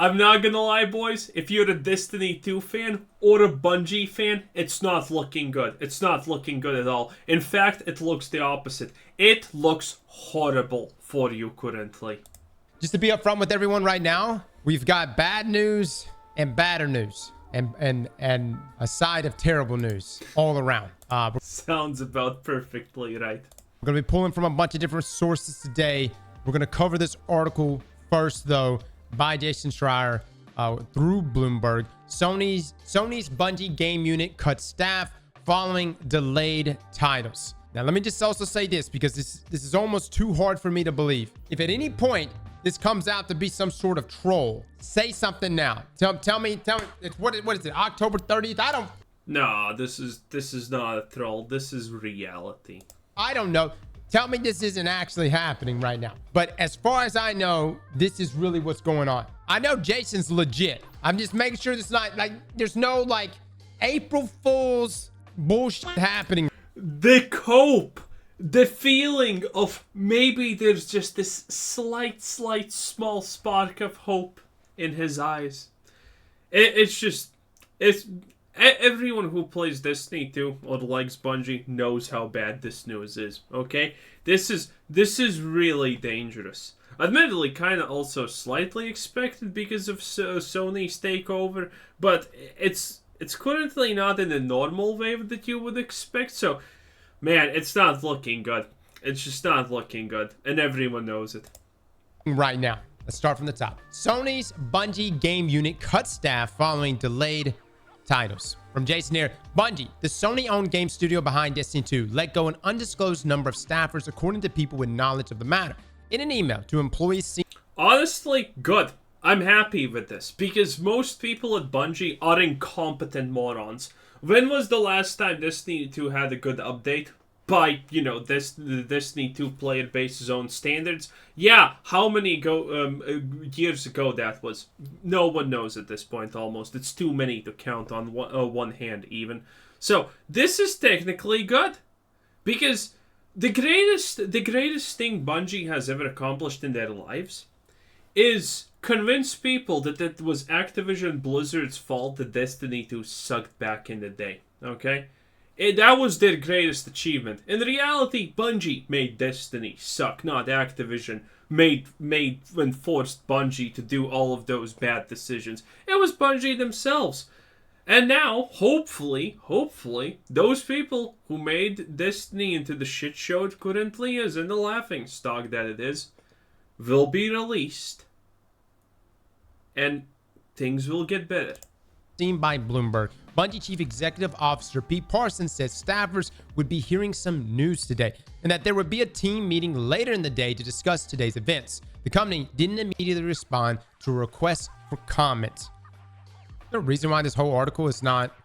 I'm not gonna lie, boys. If you're a Destiny 2 fan or a Bungie fan, it's not looking good. It's not looking good at all. In fact, it looks the opposite. It looks horrible for you currently. Just to be upfront with everyone right now, we've got bad news and badder news. And a side of terrible news all around. Sounds about perfectly right. We're going to be pulling from a bunch of different sources today. We're going to cover this article first, though, by Jason Schreier through Bloomberg. Sony's Bungie game unit cut staff following delayed titles. Now, let me just also say this, because this is almost too hard for me to believe. If at any point this comes out to be some sort of troll, say something now. Tell me. It's what is it? October 30th? I don't. No, this is not a troll. This is reality. I don't know. Tell me this isn't actually happening right now. But as far as I know, this is really what's going on. I know Jason's legit. I'm just making sure there's not there's no April Fool's bullshit happening. The feeling of maybe there's just this slight small spark of hope in his eyes. It's everyone who plays Destiny 2 or likes Bungie knows how bad this news is, okay? This is really dangerous. Admittedly, kind of also slightly expected because of Sony's takeover, but it's currently not in the normal wave that you would expect, so man, it's not looking good. It's just not looking good, and everyone knows it. Right now, let's start from the top. Sony's Bungie game unit cut staff following delayed titles. From Jason here, Bungie, the Sony-owned game studio behind Destiny 2, let go an undisclosed number of staffers according to people with knowledge of the matter. In an email to employees... Honestly, good. I'm happy with this, because most people at Bungie are incompetent morons. When was the last time Destiny 2 had a good update? By, the Destiny 2 player base's own standards? Yeah, how many years ago that was? No one knows at this point almost. It's too many to count on one hand even. So, this is technically good. Because the greatest thing Bungie has ever accomplished in their lives is convince people that it was Activision Blizzard's fault that Destiny 2 sucked back in the day, okay? That was their greatest achievement. In reality, Bungie made Destiny suck, not Activision made and forced Bungie to do all of those bad decisions. It was Bungie themselves. And now, hopefully, those people who made Destiny into the shit show it currently is, in the laughingstock that it is, will be released. And things will get better. Seen by Bloomberg, Bungie Chief Executive Officer Pete Parsons said staffers would be hearing some news today and that there would be a team meeting later in the day to discuss today's events. The company didn't immediately respond to a request for comment. The reason why this whole article is not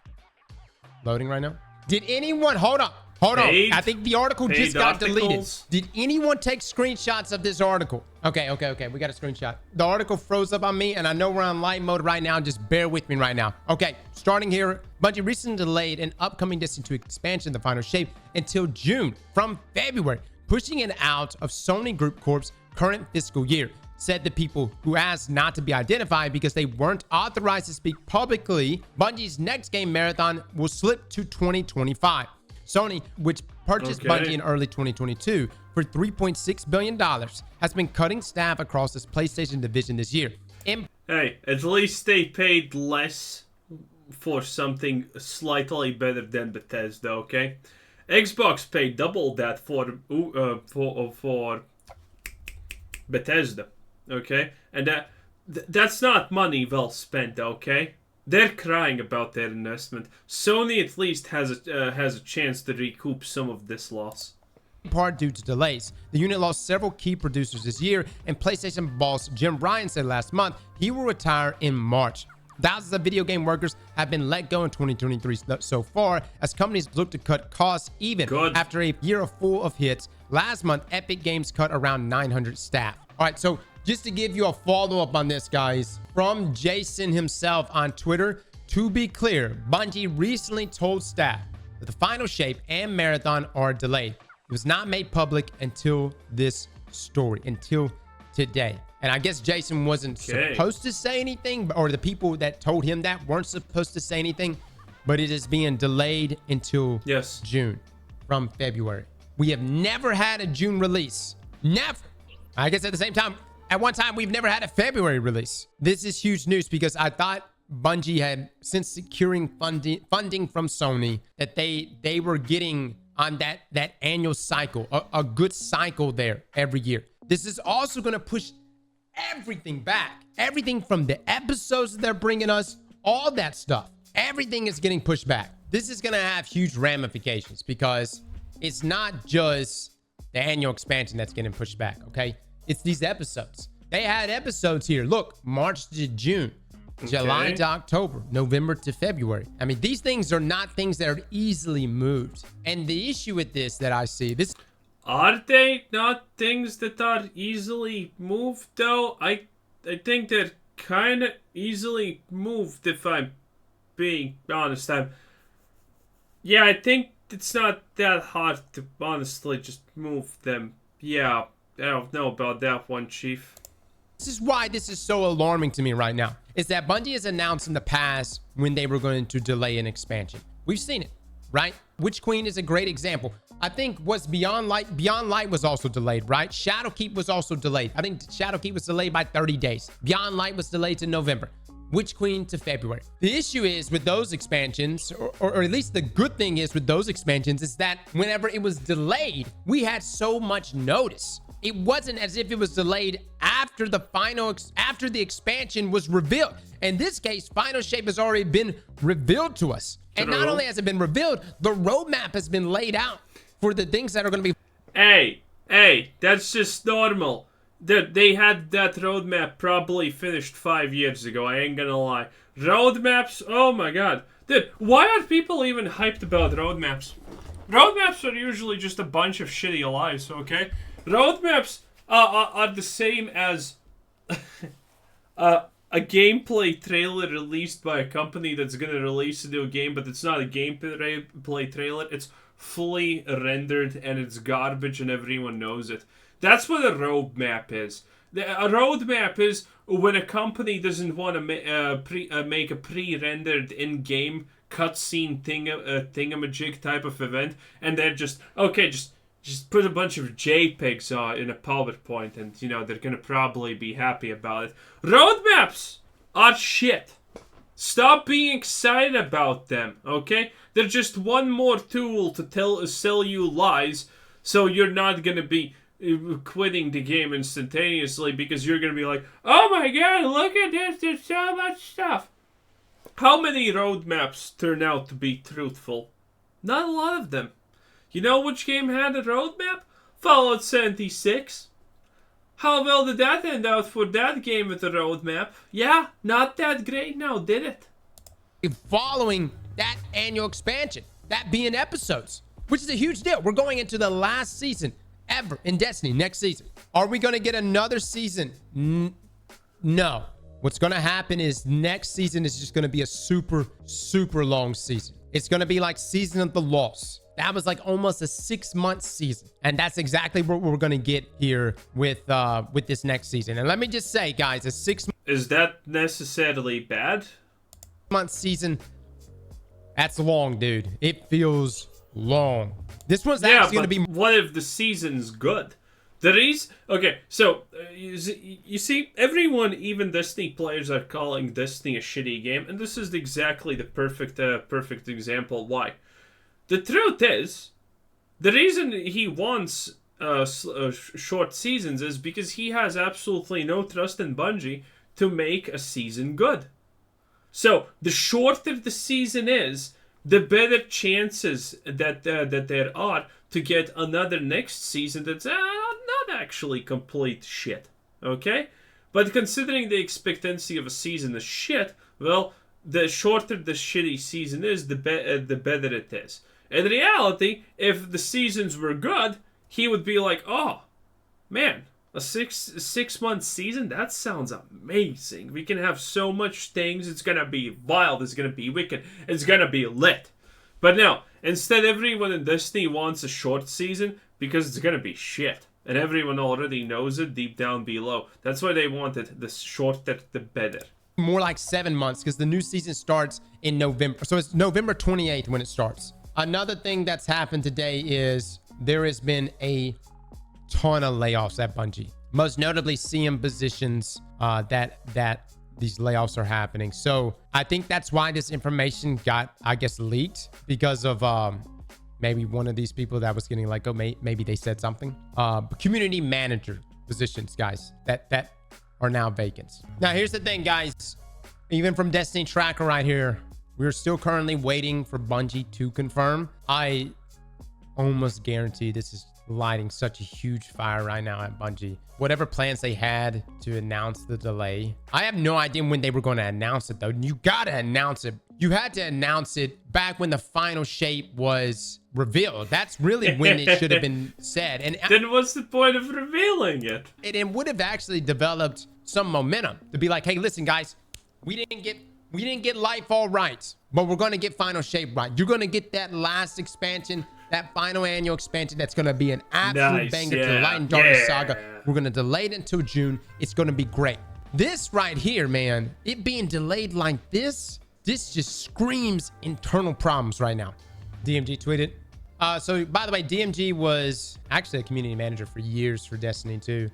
loading right now? Did anyone... Hold on. I think the article just got deleted. Did anyone take screenshots of this article? Okay. We got a screenshot. The article froze up on me, and I know we're on light mode right now. Just bear with me right now. Okay, starting here. Bungie recently delayed an upcoming Destiny 2 expansion, the final shape, until June from February, pushing it out of Sony Group Corp's current fiscal year. Said the people who asked not to be identified because they weren't authorized to speak publicly. Bungie's next game marathon will slip to 2025. Sony, which purchased Bungie in early 2022 for $3.6 billion, has been cutting staff across its PlayStation division this year. Hey, at least they paid less for something slightly better than Bethesda, okay? Xbox paid double that for Bethesda, okay? And that's not money well spent, okay? They're crying about their investment. Sony at least has a chance to recoup some of this loss. In part due to delays, the unit lost several key producers this year, and PlayStation boss Jim Ryan said last month he will retire in March. Thousands of video game workers have been let go in 2023 so far, as companies look to cut costs even after a year full of hits. Last month, Epic Games cut around 900 staff. All right, so just to give you a follow-up on this, guys, from Jason himself on Twitter, to be clear, Bungie recently told staff that the final shape and marathon are delayed. It was not made public until this story, until today. And I guess Jason wasn't supposed to say anything, or the people that told him that weren't supposed to say anything, but it is being delayed until June from February. We have never had a June release. Never. I guess at the same time, at one time, we've never had a February release. This is huge news because I thought Bungie had, since securing funding from Sony, that they were getting on that annual cycle, a good cycle there every year. This is also going to push everything back. Everything from the episodes that they're bringing us, all that stuff. Everything is getting pushed back. This is going to have huge ramifications because it's not just the annual expansion that's getting pushed back, okay? It's these episodes. They had episodes here. Look, March to June, July to October, November to February. I mean, these things are not things that are easily moved. And the issue with this that I see, this... Are they not things that are easily moved, though? I think they're kind of easily moved, if I'm being honest. Yeah, I think it's not that hard to honestly just move them. Yeah, I don't know about that one, Chief. This is why this is so alarming to me right now, is that Bungie has announced in the past when they were going to delay an expansion. We've seen it, right? Witch Queen is a great example. I think what's Beyond Light was also delayed, right? Shadowkeep was also delayed. I think Shadowkeep was delayed by 30 days. Beyond Light was delayed to November. Witch Queen to February. The issue is with those expansions, or at least the good thing is with those expansions, is that whenever it was delayed, we had so much notice. It wasn't as if it was delayed after the expansion was revealed. In this case, Final Shape has already been revealed to us. And not only has it been revealed, the roadmap has been laid out for the things that are going to be... Hey, that's just normal. They had that roadmap probably finished 5 years ago, I ain't gonna lie. Roadmaps, oh my god. Dude, why are people even hyped about roadmaps? Roadmaps are usually just a bunch of shitty lies, okay? Roadmaps are the same as a gameplay trailer released by a company that's gonna release a new game, but it's not a gameplay trailer. It's fully rendered and it's garbage and everyone knows it. That's what a roadmap is. A roadmap is when a company doesn't want to make a pre-rendered in-game cutscene thingamajig type of event, and they're just, okay, just put a bunch of JPEGs in a PowerPoint, and, you know, they're gonna probably be happy about it. Roadmaps are shit. Stop being excited about them, okay? They're just one more tool to sell you lies, so you're not gonna be quitting the game instantaneously because you're gonna be like, oh my god, look at this, there's so much stuff. How many roadmaps turn out to be truthful? Not a lot of them. You know which game had a roadmap? Fallout 76. How well did that end out for that game with a roadmap? Yeah, not that great now, did it? Following that annual expansion, that being episodes, which is a huge deal. We're going into the last season ever in Destiny next season. Are we going to get another season? No. What's going to happen is next season is just going to be a super, super long season. It's going to be like Season of the Lost. That was like almost a 6-month season. And that's exactly what we're going to get here with this next season. And let me just say, guys, a 6-month... Is that necessarily bad? ...month season, that's long, dude. It feels long. This one's actually going to be... What if the season's good? Okay, so, you see, everyone, even Destiny players, are calling Destiny a shitty game, and this is exactly the perfect example why. The truth is, the reason he wants short seasons is because he has absolutely no trust in Bungie to make a season good. So, the shorter the season is, the better chances that there are to get another next season that's not actually complete shit, okay? But considering the expectancy of a season is shit, well, the shorter the shitty season is, the better it is. In reality, if the seasons were good, he would be like, oh, man, a six-month season? That sounds amazing. We can have so much things. It's going to be wild. It's going to be wicked. It's going to be lit. But no, instead everyone in Destiny wants a short season because it's going to be shit. And everyone already knows it deep down below. That's why they wanted the shorter the better. More like 7 months, because the new season starts in November. So it's November 28th when it starts. Another thing that's happened today is there has been a ton of layoffs at Bungie. Most notably CM positions that these layoffs are happening. So I think that's why this information got, I guess, leaked, because of maybe one of these people that was getting let go. Maybe they said something. Community manager positions, guys, that are now vacant. Now, here's the thing, guys. Even from Destiny Tracker right here, we're still currently waiting for Bungie to confirm. I almost guarantee this is lighting such a huge fire right now at Bungie. Whatever plans they had to announce the delay, I have no idea when they were going to announce it, though. You gotta announce it. You had to announce it back when the final shape was revealed. That's really when it should have been said. And then what's the point of revealing it? It would have actually developed some momentum to be like, hey, listen, guys, we didn't get life all right, but we're going to get final shape right. You're going to get that last expansion, that final annual expansion. That's going to be an absolute banger to the Light and Darkness Saga. We're going to delay it until June. It's going to be great. This right here, man, it being delayed like this just screams internal problems right now. DMG tweeted. So by the way, DMG was actually a community manager for years for Destiny 2,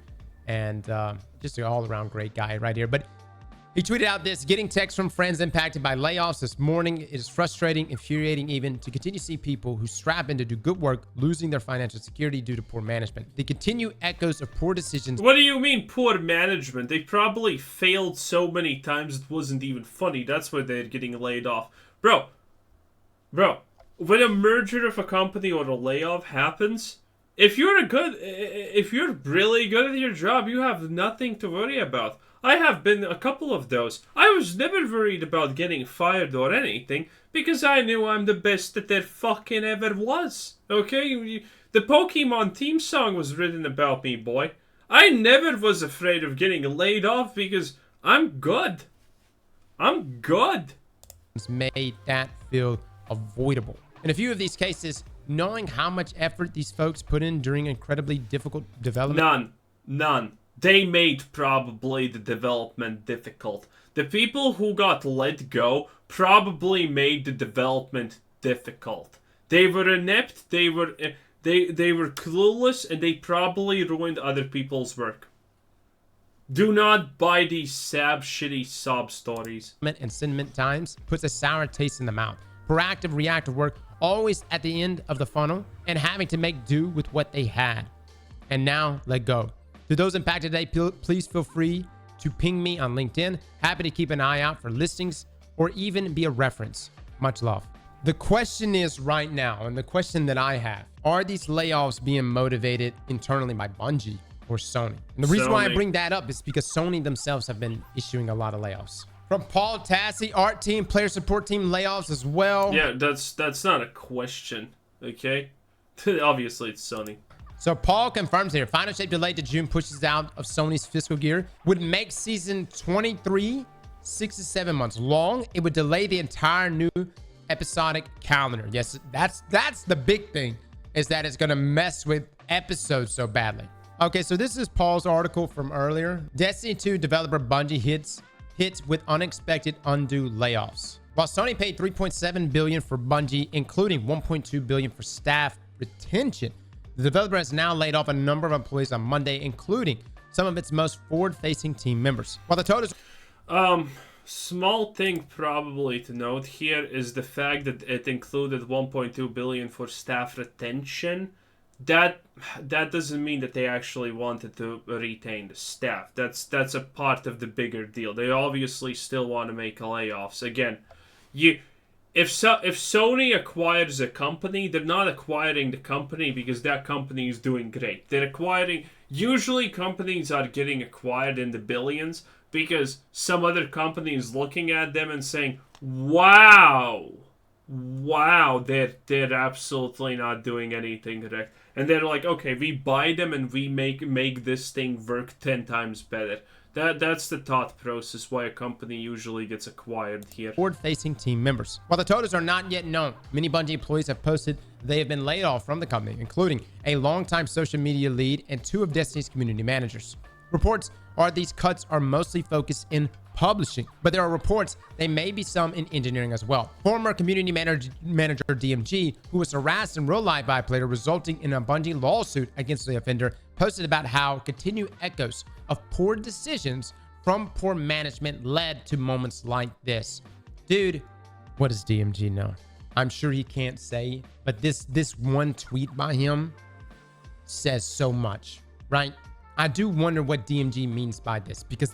and just an all-around great guy right here. But he tweeted out this: getting texts from friends impacted by layoffs this morning. It is frustrating, infuriating even, to continue to see people who strap in to do good work losing their financial security due to poor management. The continued echoes of poor decisions. What do you mean poor management? They probably failed so many times it wasn't even funny. That's why they're getting laid off. Bro, when a merger of a company or a layoff happens, if you're really good at your job, you have nothing to worry about. I have been a couple of those. I was never worried about getting fired or anything, because I knew I'm the best that there fucking ever was. Okay? The Pokemon theme song was written about me, boy. I never was afraid of getting laid off because I'm good. I'm good. Made that feel avoidable. In a few of these cases, knowing how much effort these folks put in during incredibly difficult development. None. They made probably the development difficult. The people who got let go probably made the development difficult. They were inept, they were clueless, and they probably ruined other people's work. Do not buy these shitty sob stories. And sentiment times puts a sour taste in the mouth. Proactive, reactive work, always at the end of the funnel, and having to make do with what they had. And now, let go. To those impacted today, please feel free to ping me on LinkedIn. Happy to keep an eye out for listings or even be a reference. Much love. The question is right now, and the question that I have, are these layoffs being motivated internally by Bungie or Sony? And the reason why I bring that up is because Sony themselves have been issuing a lot of layoffs. From Paul Tassi, art team, player support team layoffs as well. Yeah, that's not a question, okay? Obviously, it's Sony. So Paul confirms here, final shape delayed to June pushes out of Sony's fiscal year. Would make season 23 6 to 7 months long. It would delay the entire new episodic calendar. Yes, that's the big thing, is that it's going to mess with episodes so badly. Okay, so this is Paul's article from earlier. Destiny 2 developer Bungie hits with unexpected undue layoffs. While Sony paid $3.7 billion for Bungie, including $1.2 billion for staff retention, the developer has now laid off a number of employees on Monday, including some of its most forward-facing team members. While the total small thing probably to note here is the fact that it included $1.2 billion for staff retention. That doesn't mean that they actually wanted to retain the staff. That's a part of the bigger deal. They obviously still want to make layoffs. Again, if Sony acquires a company, they're not acquiring the company because that company is doing great. They're acquiring... Usually companies are getting acquired in the billions because some other company is looking at them and saying, wow, they're absolutely not doing anything correct. And they're like, okay, we buy them and we make this thing work 10 times better. That's the thought process why a company usually gets acquired here. Forward-facing team members. While the totals are not yet known, many Bungie employees have posted they have been laid off from the company, including a longtime social media lead and 2 of Destiny's community managers. Reports are these cuts are mostly focused in publishing, but there are reports they may be some in engineering as well. Former community manager DMG, who was harassed in real life by a player, resulting in a Bungie lawsuit against the offender, posted about how continued echoes of poor decisions from poor management led to moments like this. Dude, what does DMG know? I'm sure he can't say, but this one tweet by him says so much, right? I do wonder what DMG means by this, because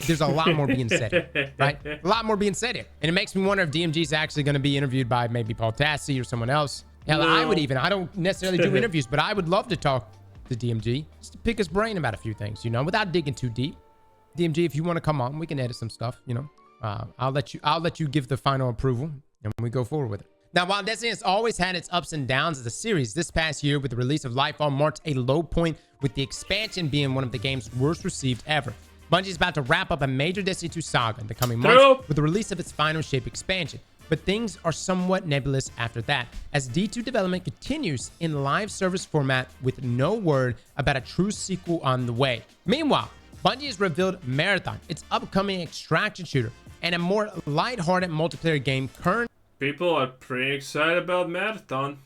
there's a lot more being said here, right? A lot more being said here. And it makes me wonder if DMG is actually going to be interviewed by maybe Paul Tassi or someone else. Hell, no. I don't necessarily do interviews, but I would love to talk to DMG just to pick his brain about a few things, you know, without digging too deep. DMG, if you want to come on, we can edit some stuff, you know. I'll let you give the final approval and we go forward with it. Now, while Destiny has always had its ups and downs as a series, this past year with the release of Lightfall marked a low point, with the expansion being one of the game's worst received ever. Bungie is about to wrap up a major Destiny 2 saga in the coming months with the release of its final shape expansion. But things are somewhat nebulous after that, as D2 development continues in live service format with no word about a true sequel on the way. Meanwhile, Bungie has revealed Marathon, its upcoming extraction shooter, and a more lighthearted multiplayer game currently. People are pretty excited about Marathon.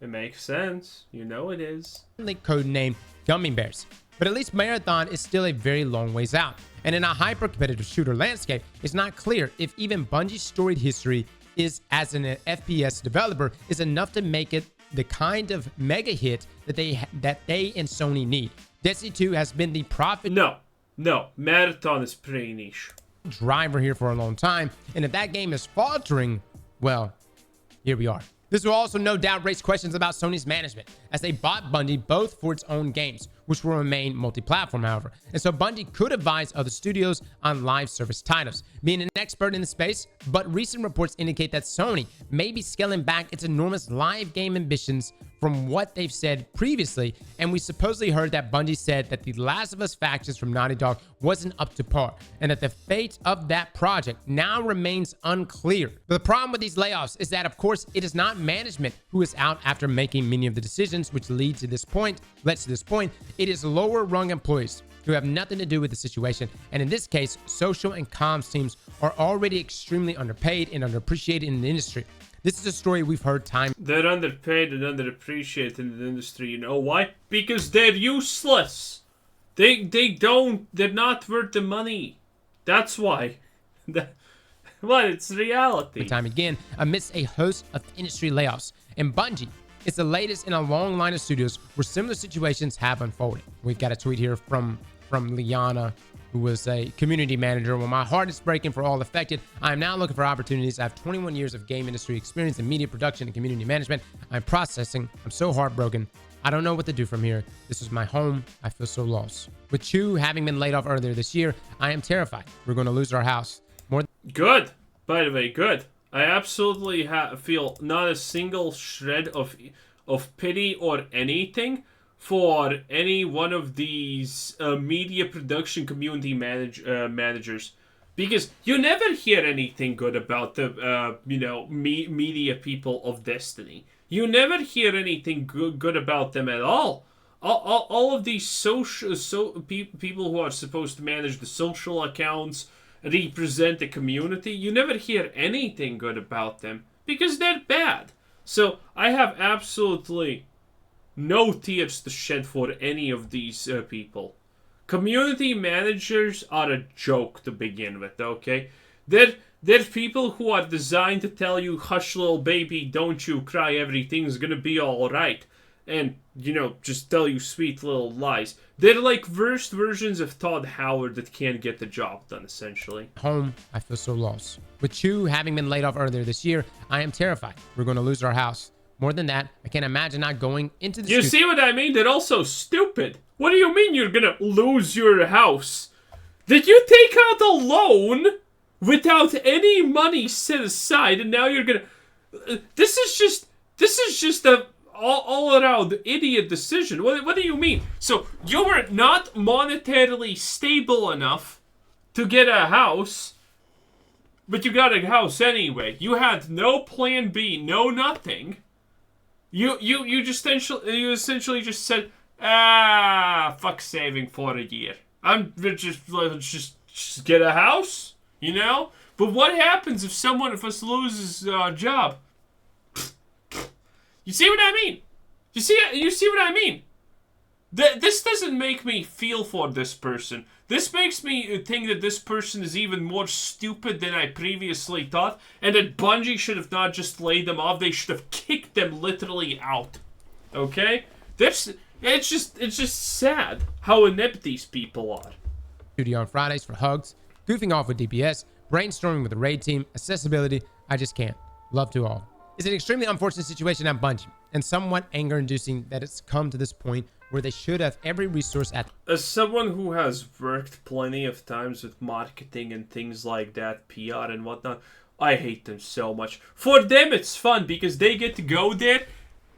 It makes sense. You know it is. Codenamed Gummy Bears. But at least Marathon is still a very long ways out. And in a hyper-competitive shooter landscape, it's not clear if even Bungie's storied history is, as an FPS developer, is enough to make it the kind of mega hit that they and Sony need. Destiny 2 has been the profit... No. Marathon is pretty niche. Driver here for a long time, and if that game is faltering, well, here we are. This will also no doubt raise questions about Sony's management, as they bought Bungie both for its own games, which will remain multi-platform, however. And so Bungie could advise other studios on live service titles, being an expert in the space, but recent reports indicate that Sony may be scaling back its enormous live game ambitions from what they've said previously, and we supposedly heard that Bungie said that the Last of Us factions from Naughty Dog wasn't up to par, and that the fate of that project now remains unclear. But the problem with these layoffs is that, of course, it is not management who is out after making many of the decisions which led to this point. It is lower rung employees who have nothing to do with the situation, and in this case, social and comms teams are already extremely underpaid and underappreciated in the industry. This is a story we've heard time. They're underpaid and underappreciated in the industry. You know why? Because they're useless. They're not worth the money. That's why. Well, it's reality. Time again, amidst a host of industry layoffs. And Bungie is the latest in a long line of studios where similar situations have unfolded. We've got a tweet here from Liana, who was a community manager. Well, my heart is breaking for all affected. I am now looking for opportunities. I have 21 years of game industry experience in media production and community management. I'm processing. I'm so heartbroken. I don't know what to do from here. This is my home. I feel so lost. With Chu having been laid off earlier this year, I am terrified. We're going to lose our house. Good. By the way, good. I absolutely feel not a single shred of pity or anything for any one of these media production community managers, because you never hear anything good about the media people of Destiny. You never hear anything good about them at all. All of these people who are supposed to manage the social accounts, represent the community, you never hear anything good about them because they're bad. So I have absolutely no tears to shed for any of these people. Community managers are a joke to begin with, okay? They're people who are designed to tell you, hush little baby, don't you cry, everything's gonna be alright. And, just tell you sweet little lies. They're like worst versions of Todd Howard that can't get the job done, essentially. Home, I feel so lost. With Chu having been laid off earlier this year, I am terrified. We're going to lose our house. More than that, I can't imagine not going into the... You see what I mean? They're also stupid. What do you mean you're going to lose your house? Did you take out a loan without any money set aside, and now you're going to... This is just all around idiot decision. What do you mean? So you were not monetarily stable enough to get a house, but you got a house anyway. You had no plan B, no nothing. You essentially just said, fuck saving for a year. Let's just get a house, you know? But what happens if someone of us loses a job? You see what I mean? You see what I mean? This doesn't make me feel for this person. This makes me think that this person is even more stupid than I previously thought, and that Bungie should have not just laid them off. They should have kicked them literally out. Okay? It's just sad how inept these people are. Studio on Fridays for hugs, goofing off with DPS, brainstorming with the raid team, accessibility. I just can't. Love to all. It's an extremely unfortunate situation at Bungie, and somewhat anger-inducing that it's come to this point where they should have every resource at. As someone who has worked plenty of times with marketing and things like that, PR and whatnot, I hate them so much. For them, it's fun because they get to go there.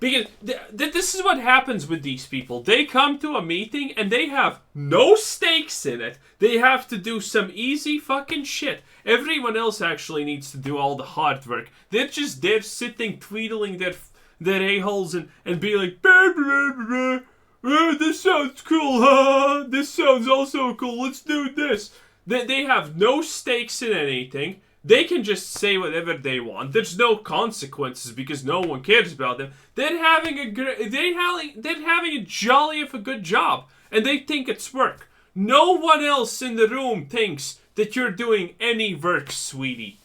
Because this is what happens with these people. They come to a meeting and they have no stakes in it. They have to do some easy fucking shit. Everyone else actually needs to do all the hard work. They're just there sitting, tweedling their a-holes and be like, blah, blah, blah, blah. This sounds cool, huh? This sounds also cool. Let's do this. They have no stakes in anything. They can just say whatever they want. There's no consequences because no one cares about them. They're having a jolly of a good job, and they think it's work. No one else in the room thinks that you're doing any work, sweetie.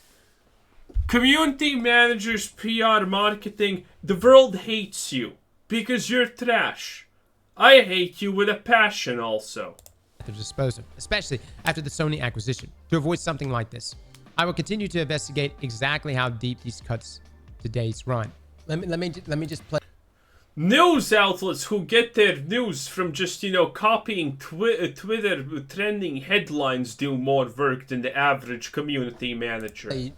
Community managers, PR, marketing, the world hates you because you're trash. I hate you with a passion also. To dispose of, especially after the Sony acquisition. To avoid something like this, I will continue to investigate exactly how deep these cuts to days run. Let me just play. News outlets who get their news from just, copying Twitter trending headlines do more work than the average community manager. Play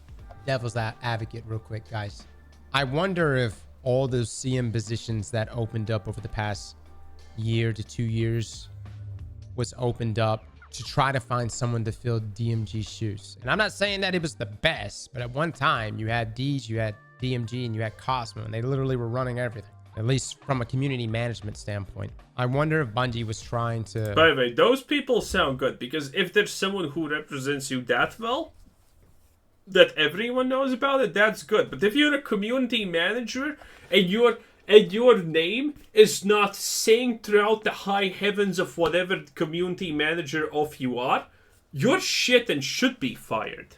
devil's advocate real quick, guys. I wonder if all those CM positions that opened up over the past year to 2 years was opened up to try to find someone to fill DMG's shoes. And I'm not saying that it was the best, but at one time you had D's, you had DMG, and you had Cosmo, and they literally were running everything, at least from a community management standpoint. I wonder if Bungie was trying to... By the way, those people sound good, because if there's someone who represents you that well, that everyone knows about it, that's good. But if you're a community manager and your name is not saying throughout the high heavens of whatever community manager of you are, you're shit and should be fired.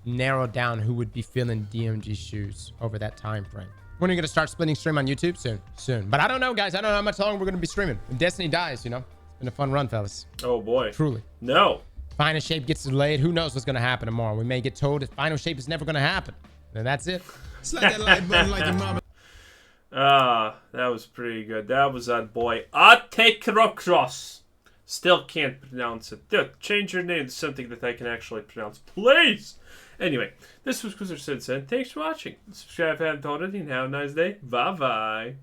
Narrow down who would be filling DMG's shoes over that time frame. When are you going to start splitting stream on YouTube? Soon. But I don't know, guys. I don't know how much longer we're going to be streaming. When Destiny dies, It's been a fun run, fellas. Oh, boy. Truly. No. Final Shape gets delayed. Who knows what's going to happen tomorrow? We may get told that Final Shape is never going to happen. Then that's it. Slap that like button like your mama. That was pretty good. That was our boy Atekrokros. Still can't pronounce it. Dude, change your name to something that I can actually pronounce, please. Anyway, this was Quizzer Sid. Thanks for watching. Subscribe if you haven't already, and have a nice day. Bye-bye.